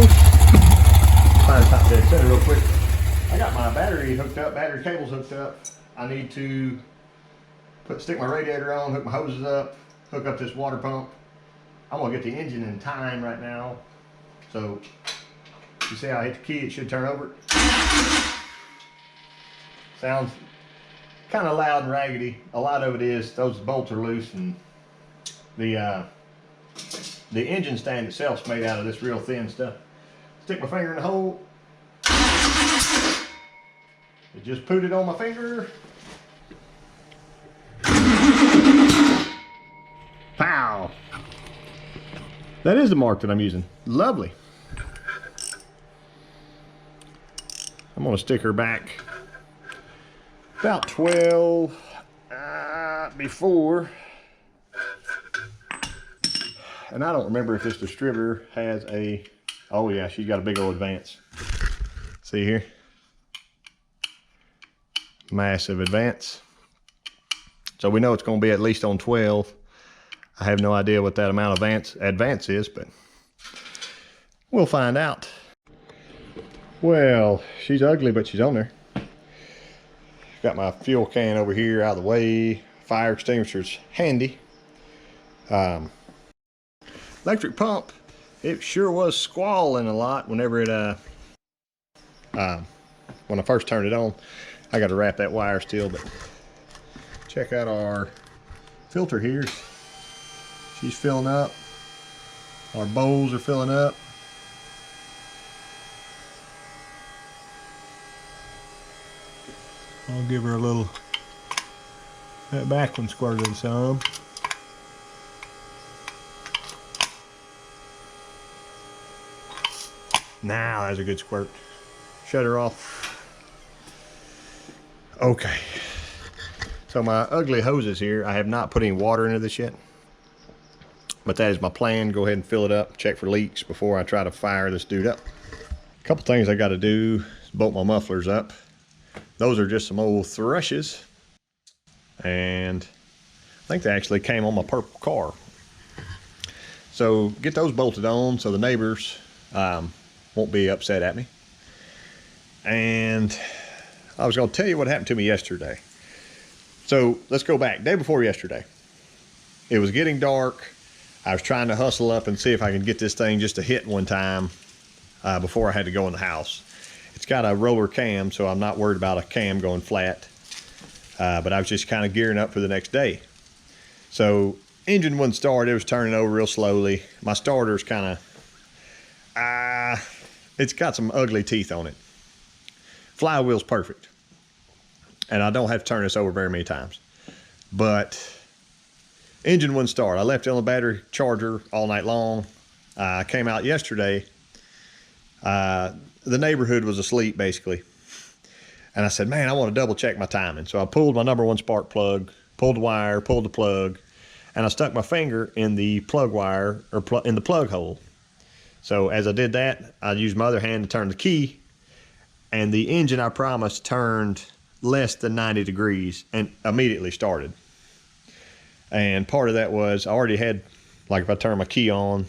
Find top dead center real quick. I got my battery hooked up, battery cables hooked up. I need to stick my radiator on, hook my hoses up, hook up this water pump. I'm gonna get the engine in time right now. So you see how I hit the key, it should turn over. Sounds kind of loud and raggedy. A lot of it is those bolts are loose, and the engine stand itself is made out of this real thin stuff. Stick my finger in the hole. It just put it on my finger. Pow! That is the mark that I'm using. Lovely. I'm gonna stick her back about 12 before. And I don't remember if this distributor has a, oh yeah, she's got a big old advance. See here? Massive advance. So we know it's going to be at least on 12. I have no idea what that amount of advance is, but we'll find out. Well, she's ugly, but she's on there. Got my fuel can over here out of the way. Fire extinguisher's handy. Electric pump, it sure was squalling a lot whenever it when I first turned it on. I got to wrap that wire still, but check out our filter here. She's filling up. Our bowls are filling up. I'll give her a little, that back one squirted some. Now that's a good squirt. Shut her off. Okay. So my ugly hoses here, I have not put any water into this yet. But that is my plan. Go ahead and fill it up, check for leaks before I try to fire this dude up. A couple things I got to do is bolt my mufflers up. Those are just some old thrushes. And I think they actually came on my purple car. So get those bolted on so the neighbors won't be upset at me. And I was going to tell you what happened to me yesterday. So let's go back. Day before yesterday. It was getting dark. I was trying to hustle up and see if I can get this thing just to hit one time before I had to go in the house. It's got a roller cam, so I'm not worried about a cam going flat. But I was just kind of gearing up for the next day. So engine wouldn't start. It was turning over real slowly. My starter's kind of, it's got some ugly teeth on it. Flywheel's perfect. And I don't have to turn this over very many times. But engine wouldn't start. I left it on the battery charger all night long. I came out yesterday. The neighborhood was asleep, basically. And I said, man, I want to double check my timing. So I pulled my number 1 spark plug, pulled the wire, pulled the plug, and I stuck my finger in the plug wire, or in the plug hole. So as I did that, I used my other hand to turn the key, and the engine, I promised, turned less than 90 degrees and immediately started. And part of that was I already had, like if I turn my key on,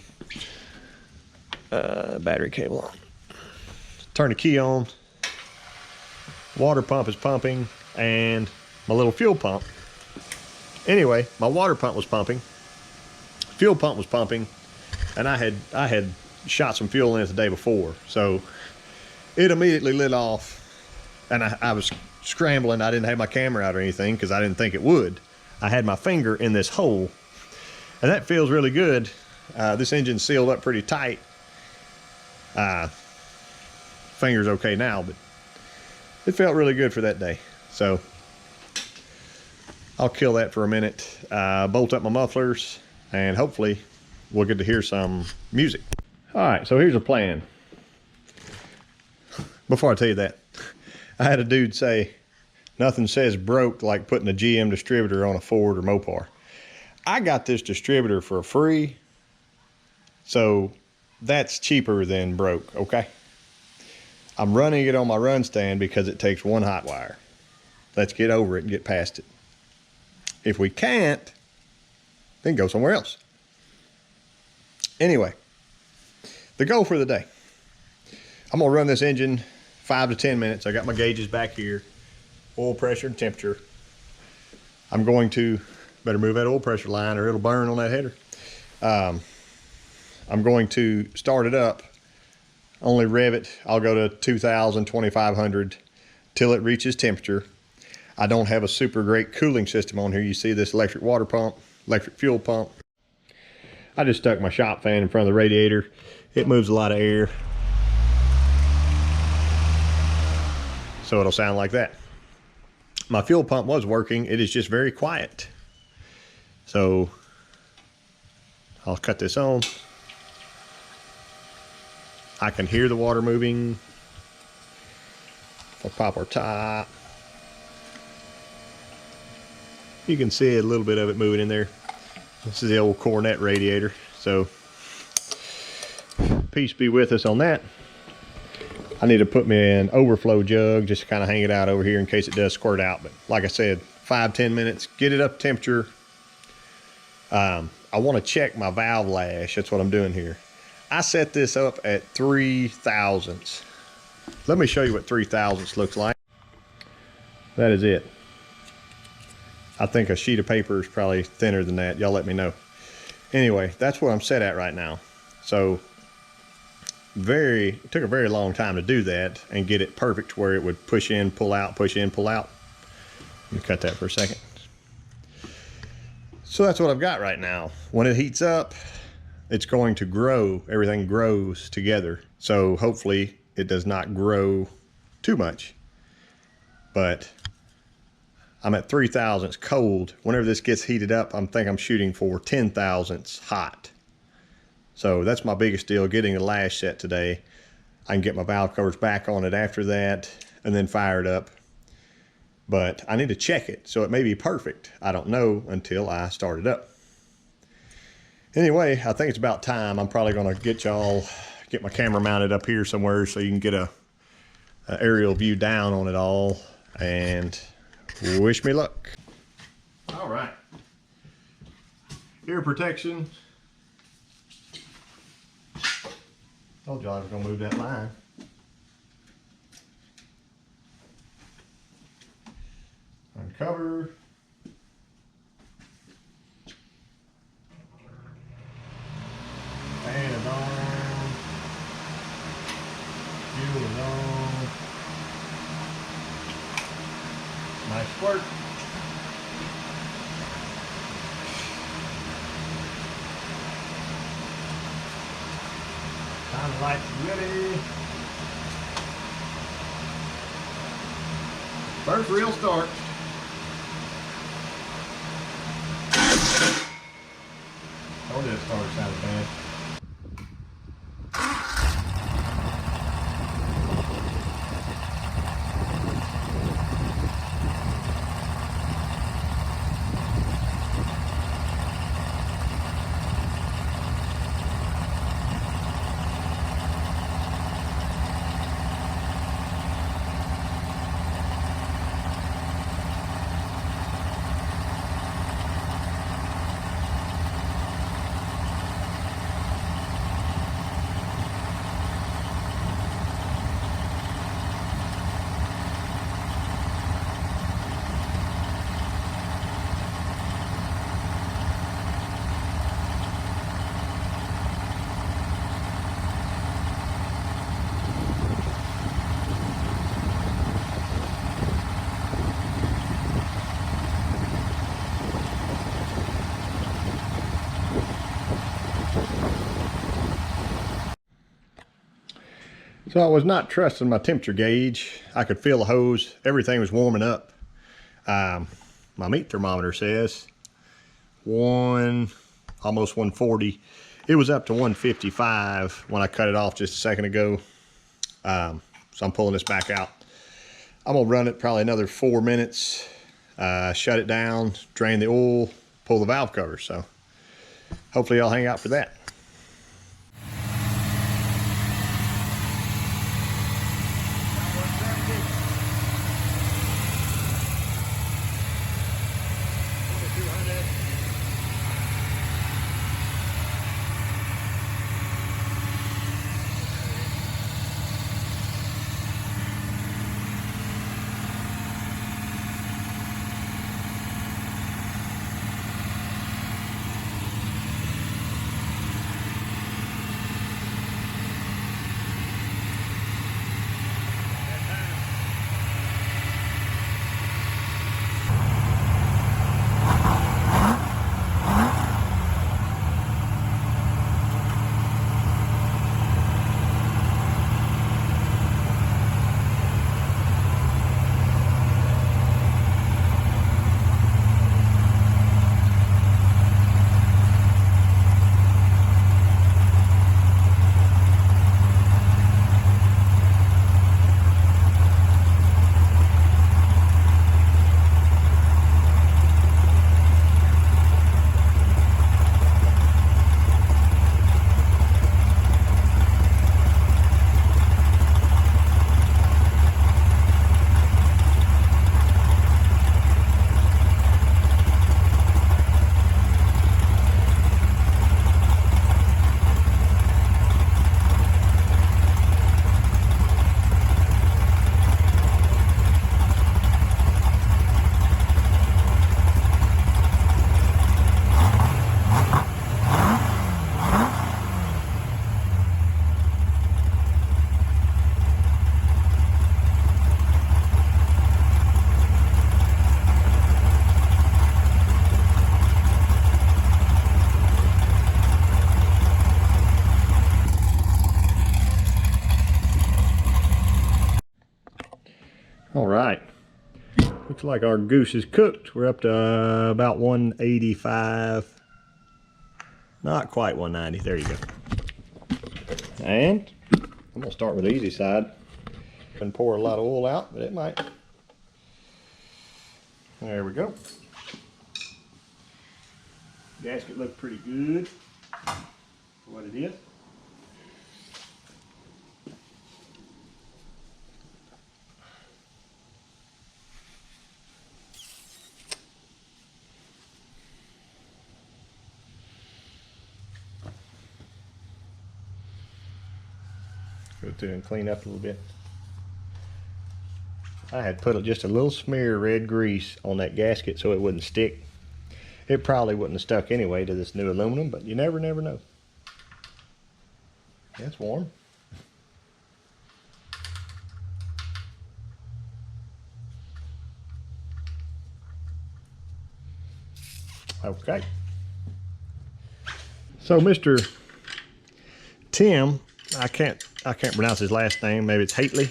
battery cable on, turn the key on, water pump is pumping, and my little fuel pump. Anyway, my water pump was pumping, fuel pump was pumping, and I had shot some fuel in it the day before, so it immediately lit off. And I was scrambling. I didn't have my camera out or anything because I didn't think it would. I had my finger in this hole, and that feels really good. This engine's sealed up pretty tight. Finger's okay now, but it felt really good for that day. So I'll kill that for a minute, bolt up my mufflers, and hopefully we'll get to hear some music. All right, so here's a plan. Before I tell you that, I had a dude say, nothing says broke like putting a GM distributor on a Ford or Mopar. I got this distributor for free, so that's cheaper than broke, okay? I'm running it on my run stand because it takes 1 hot wire. Let's get over it and get past it. If we can't, then go somewhere else. Anyway, the goal for the day. I'm gonna run this engine 5 to 10 minutes. I got my gauges back here, oil pressure and temperature. I'm going to, better move that oil pressure line or it'll burn on that header. I'm going to start it up, only rev it. I'll go to 2,000, 2,500 till it reaches temperature. I don't have a super great cooling system on here. You see this electric water pump, electric fuel pump. I just stuck my shop fan in front of the radiator. It moves a lot of air, so it'll sound like that. My fuel pump was working. It is just very quiet. So I'll cut this on. I can hear the water moving. If I pop our top, you can see a little bit of it moving in there. This is the old Cornet radiator. So peace be with us on that. I need to put me an overflow jug just to kind of hang it out over here in case it does squirt out. But like I said, 5-10 minutes, get it up to temperature. I want to check my valve lash. That's what I'm doing here. I set this up at 3 thousandths. Let me show you what 3 thousandths looks like. That is it. I think a sheet of paper is probably thinner than that. Y'all let me know. Anyway, that's what I'm set at right now. So it took a very long time to do that and get it perfect where it would push in, pull out, push in, pull out. Let me cut that for a second. So that's what I've got right now. When it heats up, it's going to grow. Everything grows together. So hopefully it does not grow too much. But I'm at 3 thousandths cold. Whenever this gets heated up, I think I'm shooting for 10 thousandths hot. So that's my biggest deal, getting the lash set today. I can get my valve covers back on it after that and then fire it up. But I need to check it, so it may be perfect. I don't know until I start it up. Anyway, I think it's about time. I'm probably gonna get my camera mounted up here somewhere so you can get a aerial view down on it all, and wish me luck. All right, ear protection. Told y'all I was gonna move that line. Uncover. Fan is on. Fuel is on. Nice squirt. Time the lights ready. First real start. Oh, that starter sounded bad. So I was not trusting my temperature gauge. I could feel the hose. Everything was warming up. My meat thermometer says almost 140. It was up to 155 when I cut it off just a second ago. So I'm pulling this back out. I'm gonna run it probably another 4 minutes, shut it down, drain the oil, pull the valve cover. So hopefully y'all hang out for that. Looks like our goose is cooked. We're up to about 185. Not quite 190. There you go. And I'm gonna start with the easy side and pour a lot of oil out, but it might. There we go. Gasket looked pretty good for what it is. Go through and clean up a little bit. I had put just a little smear of red grease on that gasket so it wouldn't stick. It probably wouldn't have stuck anyway to this new aluminum, but you never know. Yeah, it's warm. Okay. So Mr. Tim, I can't pronounce his last name. Maybe it's Hadley.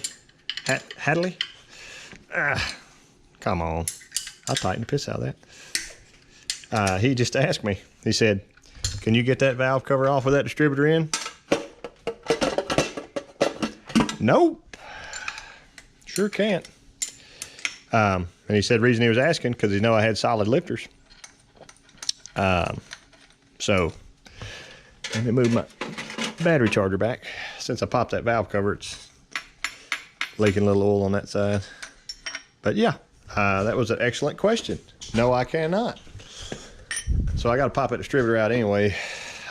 Come on. I'll tighten the piss out of that. He just asked me. He said, "Can you get that valve cover off with that distributor in?" Nope. Sure can't. And he said reason he was asking because he knew I had solid lifters. So let me move my battery charger back. Since I popped that valve cover, it's leaking a little oil on that side. But yeah, that was an excellent question. No, I cannot. So I got to pop that distributor out anyway.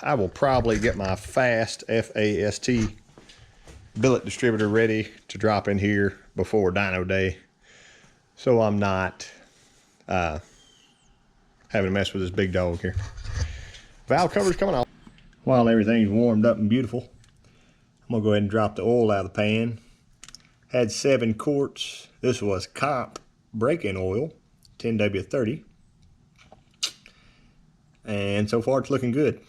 I will probably get my fast F-A-S-T billet distributor ready to drop in here before dyno day, so I'm not having to mess with this big dog here. Valve cover's coming off. While everything's warmed up and beautiful, I'm gonna go ahead and drop the oil out of the pan. Had 7 quarts. This was Comp break-in oil, 10W30. And so far it's looking good.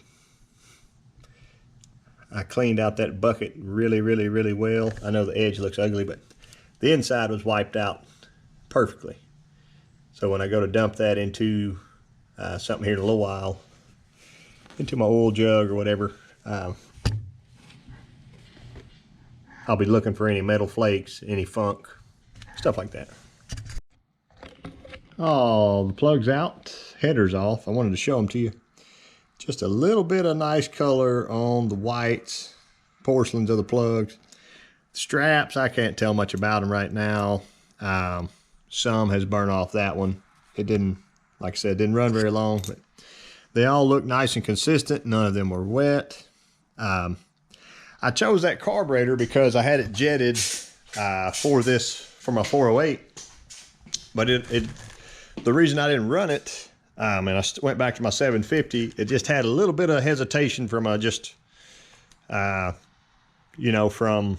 I cleaned out that bucket really well. I know the edge looks ugly, but the inside was wiped out perfectly. So when I go to dump that into something here in a little while, into my oil jug or whatever, I'll be looking for any metal flakes, any funk, stuff like that. Oh, the plug's out, header's off. I wanted to show them to you. Just a little bit of nice color on the whites, porcelains of the plugs. Straps, I can't tell much about them right now. Some has burned off that one. It didn't, like I said, didn't run very long, but they all look nice and consistent. None of them were wet. I chose that carburetor because I had it jetted for my 408, but the reason I didn't run it, and I went back to my 750, it just had a little bit of hesitation from from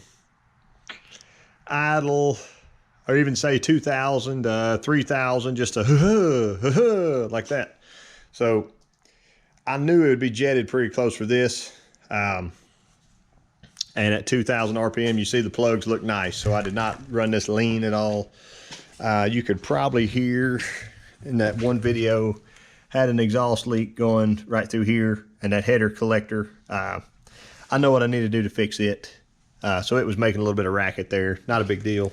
idle, or even say 2,000 to 3,000, just a like that. So I knew it would be jetted pretty close for this. And at 2,000 RPM, you see the plugs look nice. So I did not run this lean at all. You could probably hear in that one video, had an exhaust leak going right through here, and that header collector. I know what I need to do to fix it. So it was making a little bit of racket there. Not a big deal.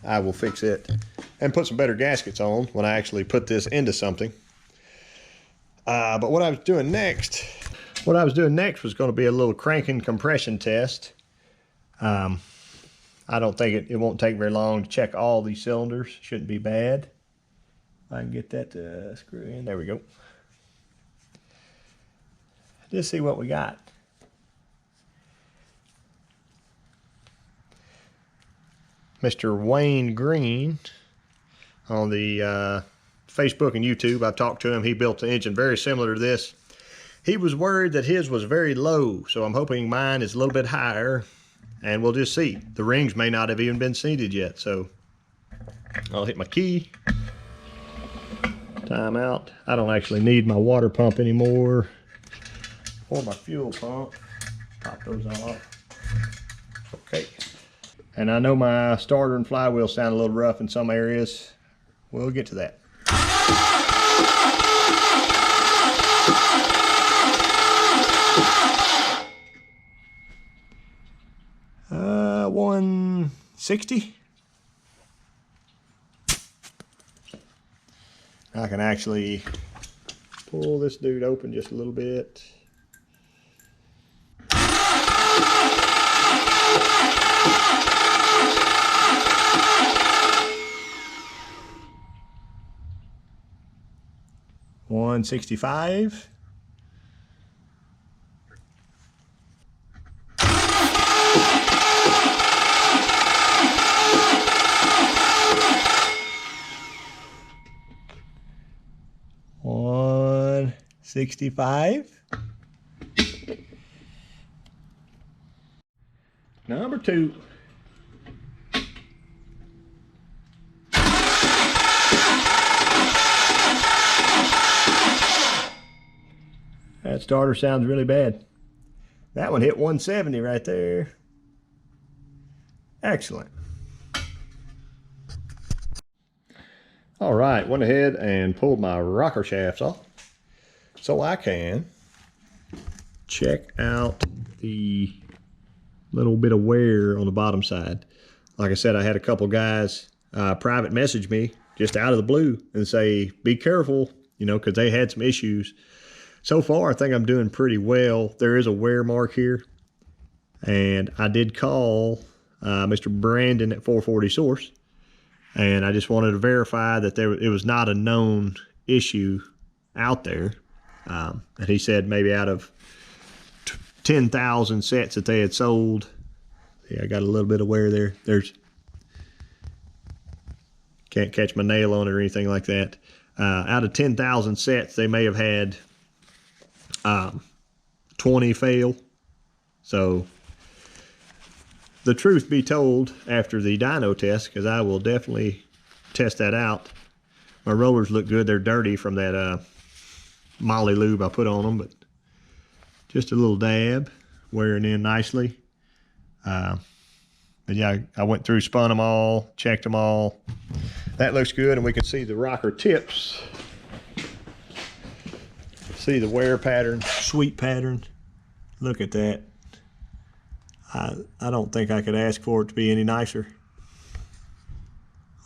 I will fix it and put some better gaskets on when I actually put this into something. But what I was doing next was going to be a little cranking compression test. I don't think it won't take very long to check all these cylinders. Shouldn't be bad. I can get that to screw in. There we go. Just see what we got. Mr. Wayne Green on the Facebook and YouTube. I've talked to him. He built an engine very similar to this. He was worried that his was very low, so I'm hoping mine is a little bit higher, and we'll just see. The rings may not have even been seated yet, so I'll hit my key. Time out. I don't actually need my water pump anymore, or my fuel pump. Pop those off. Okay. And I know my starter and flywheel sound a little rough in some areas. we'll get to that. 160. I can actually pull this dude open just a little bit. $165. $165. Number 2. That starter sounds really bad. That one hit 170 right there. Excellent. All right, went ahead and pulled my rocker shafts off so I can check out the little bit of wear on the bottom side. Like I said, I had a couple guys private message me just out of the blue and say, be careful, you know, because they had some issues. So far, I think I'm doing pretty well. There is a wear mark here. And I did call Mr. Brandon at 440 Source. And I just wanted to verify that it was not a known issue out there. And he said maybe out of 10,000 sets that they had sold. Yeah, I got a little bit of wear there. Can't catch my nail on it or anything like that. Out of 10,000 sets, they may have had 20 fail. So the truth be told, after the dyno test, because I will definitely test that out, my rollers look good. They're dirty from that moly lube I put on them, but just a little dab, wearing in nicely. But yeah, I went through, spun them all, checked them all. That looks good, and we can see the rocker tips. See the wear pattern, sweet pattern. Look at that. I don't think I could ask for it to be any nicer.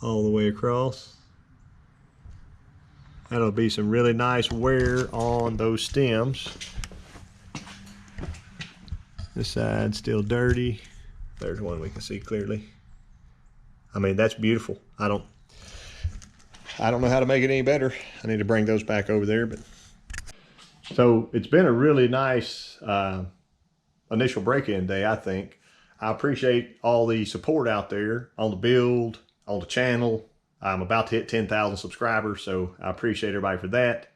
All the way across. That'll be some really nice wear on those stems. This side's still dirty. There's one we can see clearly. I mean, that's beautiful. I don't know how to make it any better. I need to bring those back over there, but so it's been a really nice initial break-in day, I think. I appreciate all the support out there on the build, on the channel. I'm about to hit 10,000 subscribers, so I appreciate everybody for that.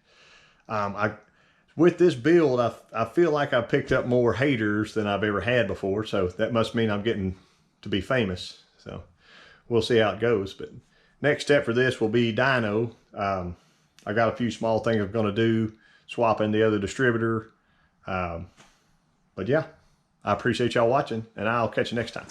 With this build, I feel like I've picked up more haters than I've ever had before, so that must mean I'm getting to be famous. So we'll see how it goes. But next step for this will be dyno. I got a few small things I'm going to do, swapping the other distributor. But yeah, I appreciate y'all watching, and I'll catch you next time.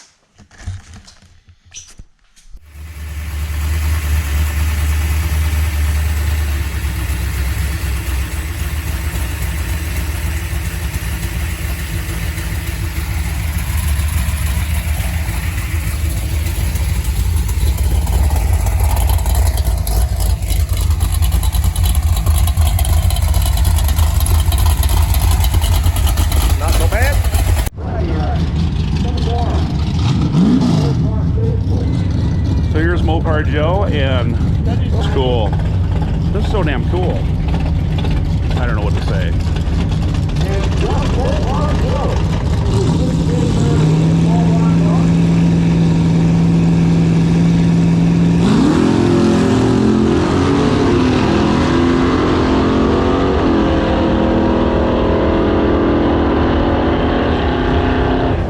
So here's Mopar Joe, and it's cool. This is so damn cool. I don't know what to say.